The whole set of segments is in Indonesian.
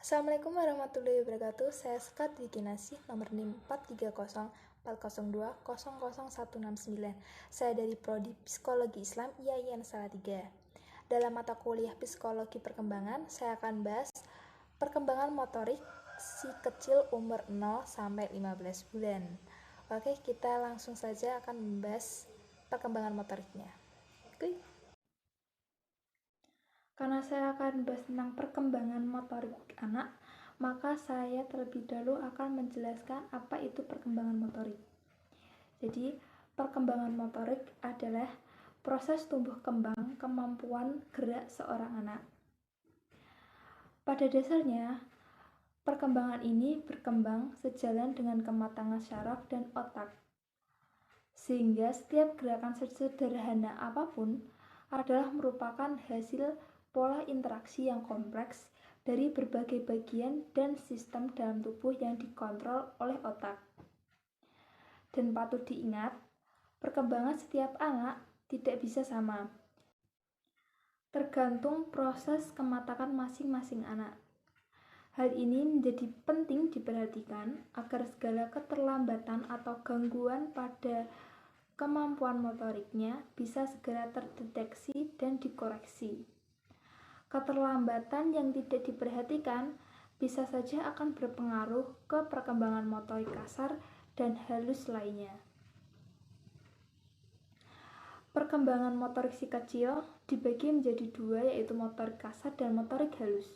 Assalamualaikum warahmatullahi wabarakatuh. Saya Sekat Wikinasi, nomor NIM 430400169. Saya dari Prodi Psikologi Islam IAIN Salatiga. Dalam mata kuliah Psikologi Perkembangan, saya akan bahas perkembangan motorik si kecil umur 0 sampai 15 bulan. Oke, kita langsung saja akan membahas perkembangan motoriknya. Oke. Karena saya akan bahas tentang perkembangan motorik anak, maka saya terlebih dahulu akan menjelaskan apa itu perkembangan motorik. Jadi, perkembangan motorik adalah proses tumbuh kembang kemampuan gerak seorang anak. Pada dasarnya, perkembangan ini berkembang sejalan dengan kematangan syaraf dan otak. Sehingga setiap gerakan sederhana apapun adalah merupakan hasil pola interaksi yang kompleks dari berbagai bagian dan sistem dalam tubuh yang dikontrol oleh otak. Dan patut diingat, perkembangan setiap anak tidak bisa sama, tergantung proses kematangan masing-masing anak. Hal ini menjadi penting diperhatikan agar segala keterlambatan atau gangguan pada kemampuan motoriknya bisa segera terdeteksi dan dikoreksi. Keterlambatan yang tidak diperhatikan bisa saja akan berpengaruh ke perkembangan motorik kasar dan halus lainnya. Perkembangan motorik si kecil dibagi menjadi dua, yaitu motorik kasar dan motorik halus.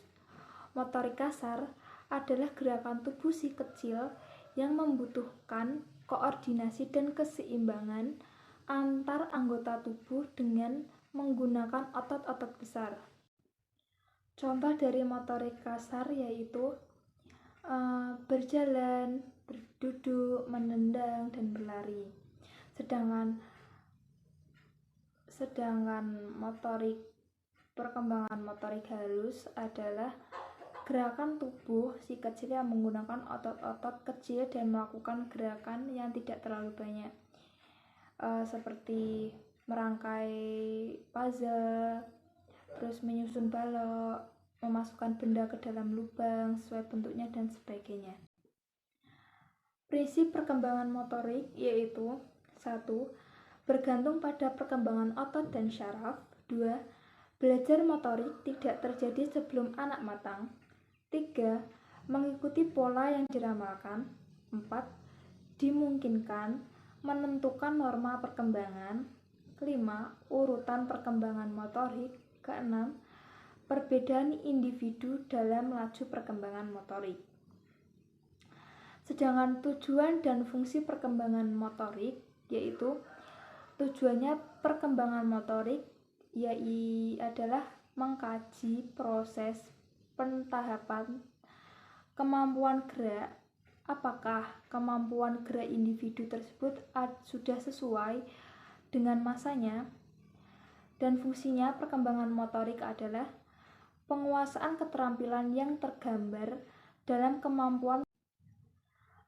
Motorik kasar adalah gerakan tubuh si kecil yang membutuhkan koordinasi dan keseimbangan antar anggota tubuh dengan menggunakan otot-otot besar. Contoh dari motorik kasar yaitu berjalan, berduduk, menendang, dan berlari. Sedangkan perkembangan motorik halus adalah gerakan tubuh si kecil yang menggunakan otot-otot kecil dan melakukan gerakan yang tidak terlalu banyak, seperti merangkai puzzle, terus menyusun balok, memasukkan benda ke dalam lubang sesuai bentuknya, dan sebagainya. Prinsip perkembangan motorik yaitu 1. Bergantung pada perkembangan otot dan syaraf. 2. Belajar motorik tidak terjadi sebelum anak matang. 3. Mengikuti pola yang diramalkan. 4. Dimungkinkan menentukan norma perkembangan. 5. Urutan perkembangan motorik. Keenam, perbedaan individu dalam laju perkembangan motorik. Sedangkan tujuan dan fungsi perkembangan motorik yaitu tujuannya perkembangan motorik adalah mengkaji proses pentahapan kemampuan gerak, apakah kemampuan gerak individu tersebut sudah sesuai dengan masanya. Dan fungsinya perkembangan motorik adalah penguasaan keterampilan yang tergambar dalam kemampuan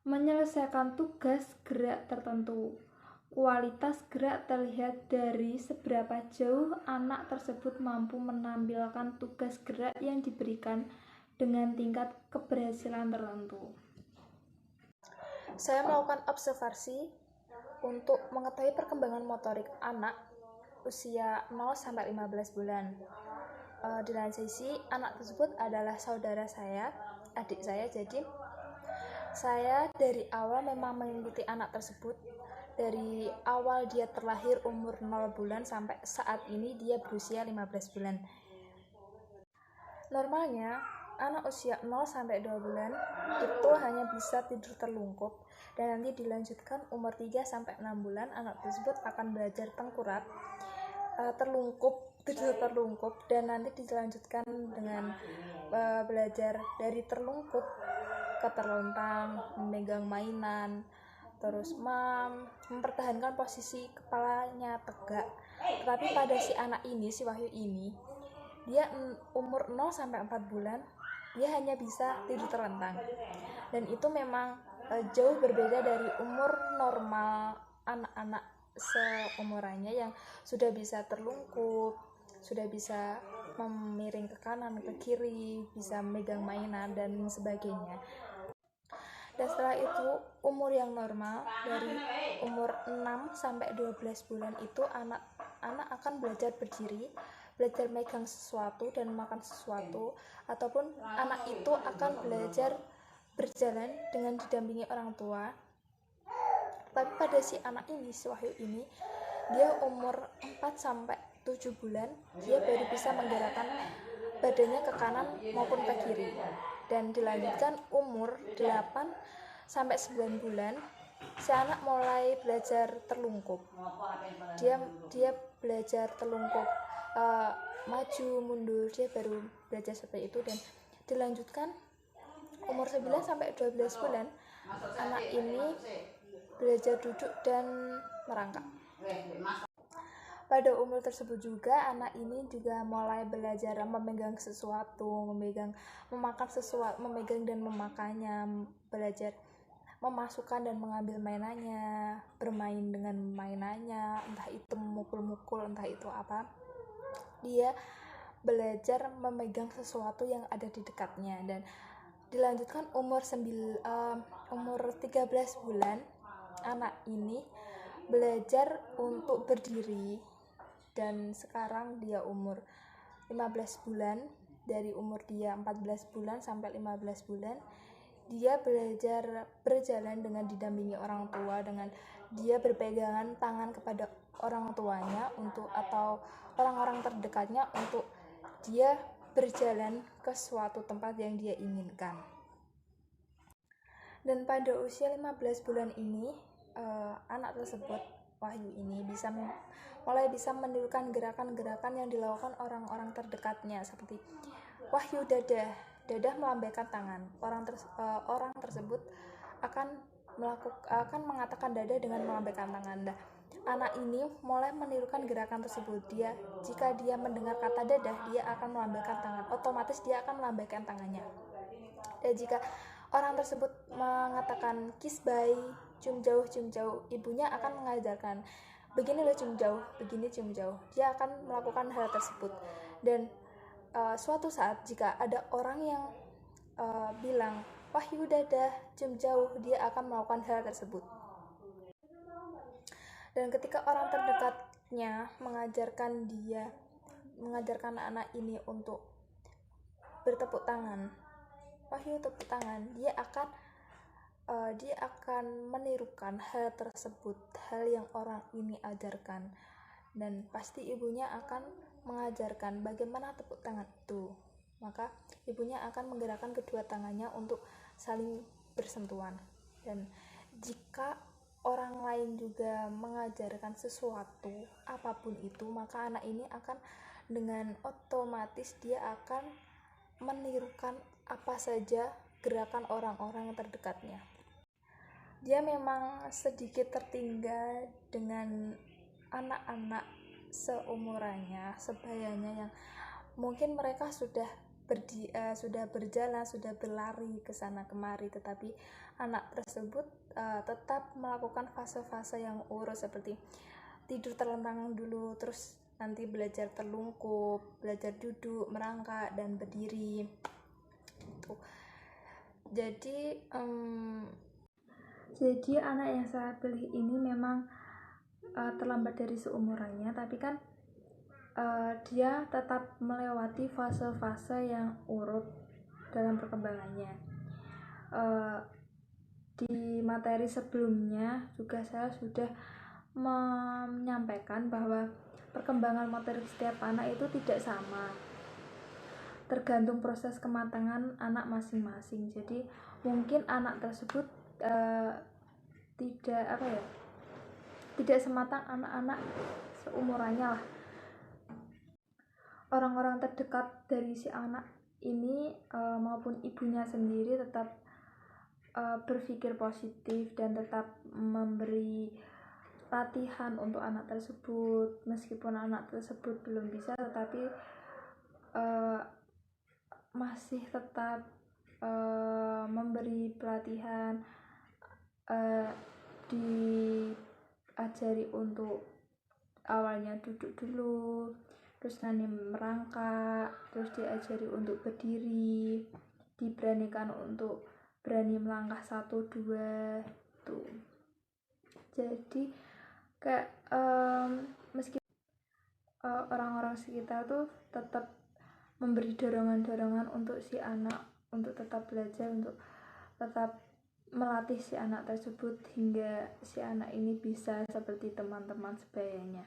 menyelesaikan tugas gerak tertentu. Kualitas gerak terlihat dari seberapa jauh anak tersebut mampu menampilkan tugas gerak yang diberikan dengan tingkat keberhasilan tertentu. Saya melakukan observasi untuk mengetahui perkembangan motorik anak usia 0 sampai 15 bulan. Di lain sisi, anak tersebut adalah saudara saya, adik saya, jadi saya dari awal memang mengikuti anak tersebut dari awal dia terlahir umur 0 bulan sampai saat ini dia berusia 15 bulan. Normalnya, anak usia 0 sampai 2 bulan itu hanya bisa tidur terlungkup, dan nanti dilanjutkan umur 3 sampai 6 bulan anak tersebut akan belajar tengkurap, tidur terlungkup, dan nanti dilanjutkan dengan belajar dari terlungkup ke terlentang, memegang mainan, terus mempertahankan posisi kepalanya tegak. Tetapi pada si anak ini, si Wahyu ini, dia umur 0 sampai 4 bulan dia hanya bisa tidur terlentang, dan itu memang jauh berbeda dari umur normal anak-anak seumurannya yang sudah bisa terlungkup, sudah bisa memiring ke kanan, ke kiri, bisa memegang mainan dan sebagainya. Dan setelah itu umur yang normal dari umur 6 sampai 12 bulan itu anak akan belajar berdiri, belajar megang sesuatu dan makan sesuatu, ataupun anak itu akan belajar berjalan dengan didampingi orang tua. Tapi pada si anak ini, si Wahyu ini, dia umur 4 sampai 7 bulan, dia baru bisa menggerakkan badannya ke kanan maupun ke kiri. Dan dilanjutkan umur 8 sampai 9 bulan, si anak mulai belajar terlungkup. Dia belajar terlungkup, maju mundur, dia baru belajar seperti itu. Dan dilanjutkan umur 9 sampai 12 bulan, anak ini belajar duduk dan merangkak. Pada umur tersebut juga anak ini juga mulai belajar memegang sesuatu, memakan sesuatu, memegang dan memakannya, belajar memasukkan dan mengambil mainannya, bermain dengan mainannya, entah itu memukul-mukul, entah itu apa. Dia belajar memegang sesuatu yang ada di dekatnya. Dan dilanjutkan umur 13 bulan, anak ini belajar untuk berdiri. Dan sekarang dia umur 15 bulan, dari umur dia 14 bulan sampai 15 bulan, dia belajar berjalan dengan didampingi orang tua, dengan dia berpegangan tangan kepada orang tuanya atau orang-orang terdekatnya untuk dia berjalan ke suatu tempat yang dia inginkan. Dan pada usia 15 bulan ini, anak tersebut, Wahyu ini, mulai bisa menirukan gerakan-gerakan yang dilakukan orang-orang terdekatnya, seperti Wahyu dadah melambaikan tangan. Orang tersebut akan mengatakan dadah dengan melambaikan tangan. Anak ini mulai menirukan gerakan tersebut. Jika dia mendengar kata dadah, dia akan melambaikan tangan. Otomatis dia akan melambaikan tangannya. Dan jika orang tersebut mengatakan kiss bye, cium jauh, ibunya akan mengajarkan begini loh cium jauh, begini cium jauh. Dia akan melakukan hal tersebut. Dan suatu saat jika ada orang yang bilang Wahyu dadah, cium jauh, dia akan melakukan hal tersebut. Dan ketika orang terdekatnya mengajarkan anak ini untuk bertepuk tangan, Wahyu tepuk tangan, dia akan menirukan hal tersebut, hal yang orang ini ajarkan. Dan pasti ibunya akan mengajarkan bagaimana tepuk tangan itu. Maka ibunya akan menggerakkan kedua tangannya untuk saling bersentuhan. Dan jika orang lain juga mengajarkan sesuatu, apapun itu, maka anak ini akan dengan otomatis dia akan menirukan apa saja gerakan orang-orang yang terdekatnya. Dia memang sedikit tertinggal dengan anak-anak seumurannya, sebayanya, yang mungkin mereka sudah berjalan, sudah berlari ke sana kemari, tetapi anak tersebut tetap melakukan fase-fase yang urus, seperti tidur terlentang dulu, terus nanti belajar terlungkup, belajar duduk, merangkak, dan berdiri. Jadi anak yang saya pilih ini memang terlambat dari seumurannya, tapi kan dia tetap melewati fase-fase yang urut dalam perkembangannya. Di materi sebelumnya juga saya sudah menyampaikan bahwa perkembangan motorik setiap anak itu tidak sama, tergantung proses kematangan anak masing-masing. Jadi mungkin anak tersebut tidak sematang anak-anak seumurannya lah. Orang-orang terdekat dari si anak ini maupun ibunya sendiri tetap berpikir positif dan tetap memberi latihan untuk anak tersebut. Meskipun anak tersebut belum bisa, tetapi masih tetap memberi pelatihan, diajari untuk awalnya duduk dulu, terus berani merangkak, terus diajari untuk berdiri, diberanikan untuk berani melangkah 1-2 tuh. Jadi kayak meski orang-orang sekitar tuh tetap memberi dorongan-dorongan untuk si anak untuk tetap belajar, untuk tetap melatih si anak tersebut hingga si anak ini bisa seperti teman-teman sebayanya.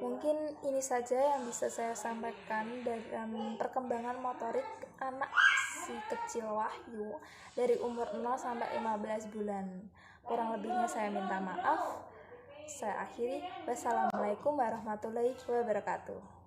Mungkin ini saja yang bisa saya sampaikan dalam perkembangan motorik anak si kecil Wahyu dari umur 0 sampai 15 bulan. Kurang lebihnya saya minta maaf. Saya akhiri. Wassalamualaikum warahmatullahi wabarakatuh.